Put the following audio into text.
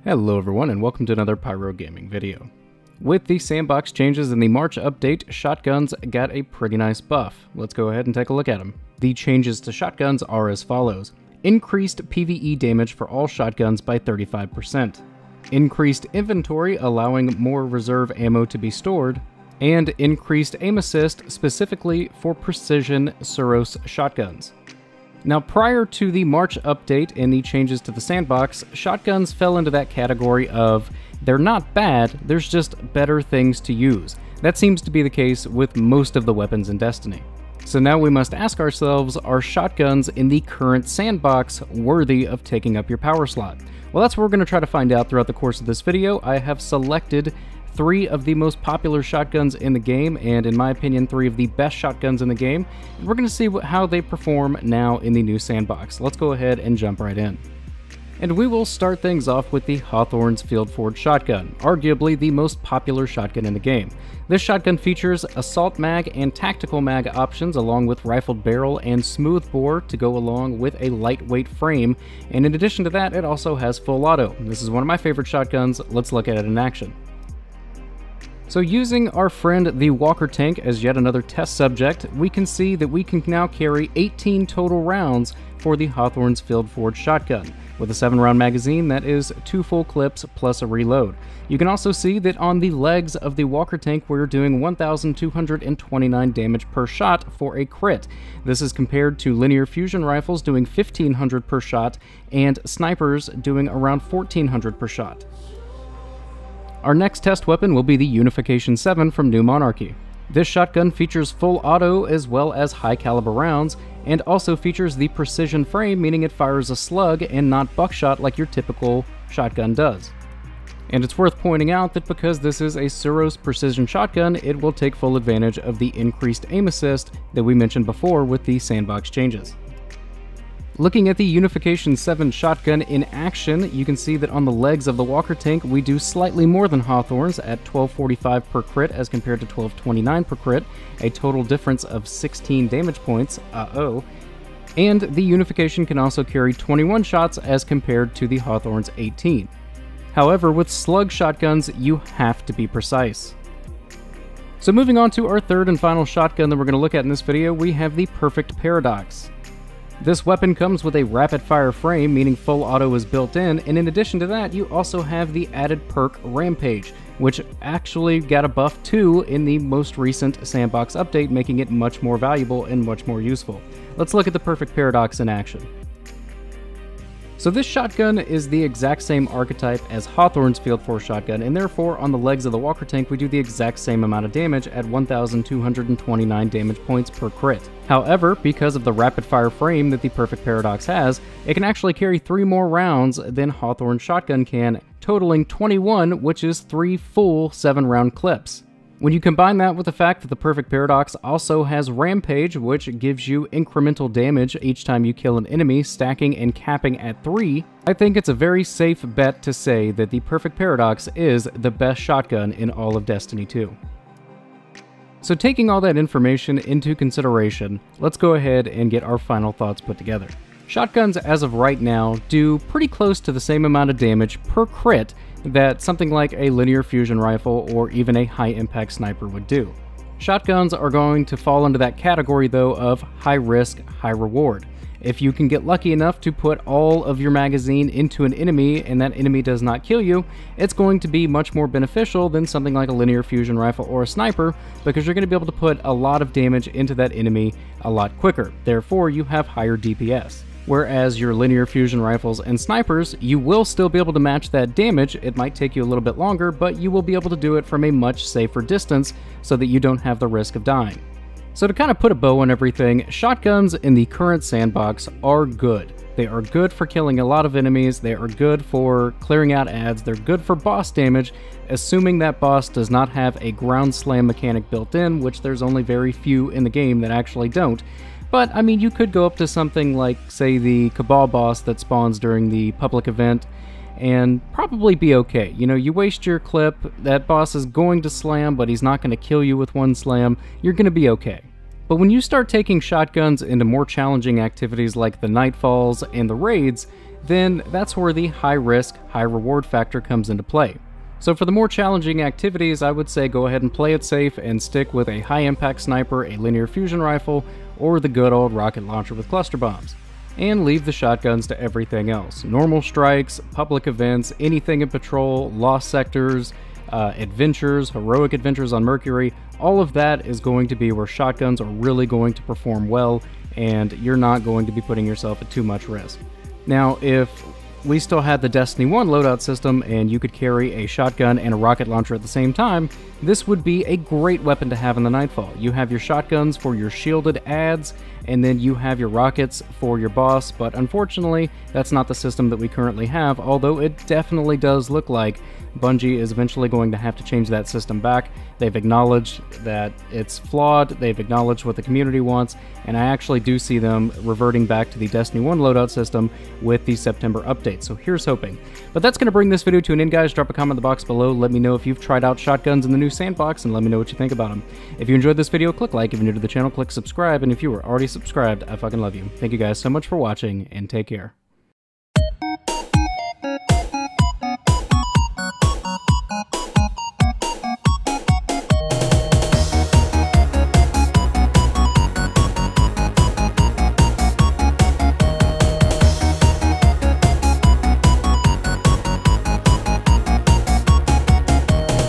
Hello everyone and welcome to another Pyro gaming video. With the Sandbox changes in the March update, shotguns got a pretty nice buff. Let's go ahead and take a look at them. The changes to shotguns are as follows. Increased PvE damage for all shotguns by 35%. Increased inventory allowing more reserve ammo to be stored. And increased aim assist specifically for precision Suros shotguns. Now, prior to the March update and the changes to the Sandbox, shotguns fell into that category of, they're not bad, there's just better things to use. That seems to be the case with most of the weapons in Destiny. So now we must ask ourselves, are shotguns in the current Sandbox worthy of taking up your power slot? Well, that's what we're going to try to find out throughout the course of this video. I have selected 3 of the most popular shotguns in the game, and in my opinion, 3 of the best shotguns in the game. We're going to see how they perform now in the new Sandbox. Let's go ahead and jump right in. And we will start things off with the Hawthorne's Field Forge shotgun, arguably the most popular shotgun in the game. This shotgun features assault mag and tactical mag options along with rifled barrel and smooth bore to go along with a lightweight frame, and in addition to that, it also has full auto. This is one of my favorite shotguns. Let's look at it in action. So using our friend the Walker tank as yet another test subject, we can see that we can now carry 18 total rounds for the Hawthorne's Field Forge shotgun. With a 7-round magazine, that is 2 full clips plus a reload. You can also see that on the legs of the Walker tank, we're doing 1,229 damage per shot for a crit. This is compared to linear fusion rifles doing 1,500 per shot and snipers doing around 1,400 per shot. Our next test weapon will be the Unification 7 from New Monarchy. This shotgun features full auto as well as high caliber rounds, and also features the precision frame, meaning it fires a slug and not buckshot like your typical shotgun does. And it's worth pointing out that because this is a Suros precision shotgun, it will take full advantage of the increased aim assist that we mentioned before with the Sandbox changes. Looking at the Unification 7 shotgun in action, you can see that on the legs of the Walker tank, we do slightly more than Hawthorne's at 1245 per crit as compared to 1229 per crit, a total difference of 16 damage points, and the Unification can also carry 21 shots as compared to the Hawthorne's 18. However, with slug shotguns, you have to be precise. So moving on to our third and final shotgun that we're going to look at in this video, we have the Perfect Paradox. This weapon comes with a rapid-fire frame, meaning full auto is built in, and in addition to that, you also have the added perk Rampage, which actually got a buff too in the most recent Sandbox update, making it much more valuable and much more useful. Let's look at the Perfect Paradox in action. So this shotgun is the exact same archetype as Hawthorne's Field Forge shotgun, and therefore on the legs of the Walker tank we do the exact same amount of damage at 1,229 damage points per crit. However, because of the rapid fire frame that the Perfect Paradox has, it can actually carry 3 more rounds than Hawthorne's shotgun can, totaling 21, which is 3 full 7-round clips. When you combine that with the fact that the Perfect Paradox also has Rampage, which gives you incremental damage each time you kill an enemy, stacking and capping at 3, I think it's a very safe bet to say that the Perfect Paradox is the best shotgun in all of Destiny 2. So taking all that information into consideration, let's go ahead and get our final thoughts put together. Shotguns as of right now do pretty close to the same amount of damage per crit that something like a linear fusion rifle or even a high-impact sniper would do. Shotguns are going to fall into that category though of high risk, high reward. If you can get lucky enough to put all of your magazine into an enemy and that enemy does not kill you, it's going to be much more beneficial than something like a linear fusion rifle or a sniper, because you're going to be able to put a lot of damage into that enemy a lot quicker. Therefore, you have higher DPS. Whereas your linear fusion rifles and snipers, you will still be able to match that damage. It might take you a little bit longer, but you will be able to do it from a much safer distance so that you don't have the risk of dying. So to kind of put a bow on everything, shotguns in the current Sandbox are good. They are good for killing a lot of enemies, they are good for clearing out adds, they're good for boss damage, assuming that boss does not have a ground slam mechanic built in, which there's only very few in the game that actually don't. But, I mean, you could go up to something like, say, the Cabal boss that spawns during the public event, and probably be okay. You know, you waste your clip, that boss is going to slam, but he's not going to kill you with one slam, you're going to be okay. But when you start taking shotguns into more challenging activities like the Nightfalls and the raids, then that's where the high risk, high reward factor comes into play. So for the more challenging activities, I would say go ahead and play it safe and stick with a high impact sniper, a linear fusion rifle, or the good old rocket launcher with cluster bombs. And leave the shotguns to everything else. Normal strikes, public events, anything in patrol, lost sectors, adventures, heroic adventures on Mercury, all of that is going to be where shotguns are really going to perform well, and you're not going to be putting yourself at too much risk. Now, if we still had the Destiny 1 loadout system and you could carry a shotgun and a rocket launcher at the same time, this would be a great weapon to have in the Nightfall. You have your shotguns for your shielded ads, and then you have your rockets for your boss, but unfortunately, that's not the system that we currently have, although it definitely does look like Bungie is eventually going to have to change that system back. They've acknowledged that it's flawed, they've acknowledged what the community wants, and I actually do see them reverting back to the Destiny 1 loadout system with the September update, so here's hoping. But that's going to bring this video to an end, guys. Drop a comment in the box below, let me know if you've tried out shotguns in the new Sandbox, and let me know what you think about them. If you enjoyed this video, click like. If you're new to the channel, click subscribe, and if you were already subscribed, I fucking love you. Thank you guys so much for watching, and take care.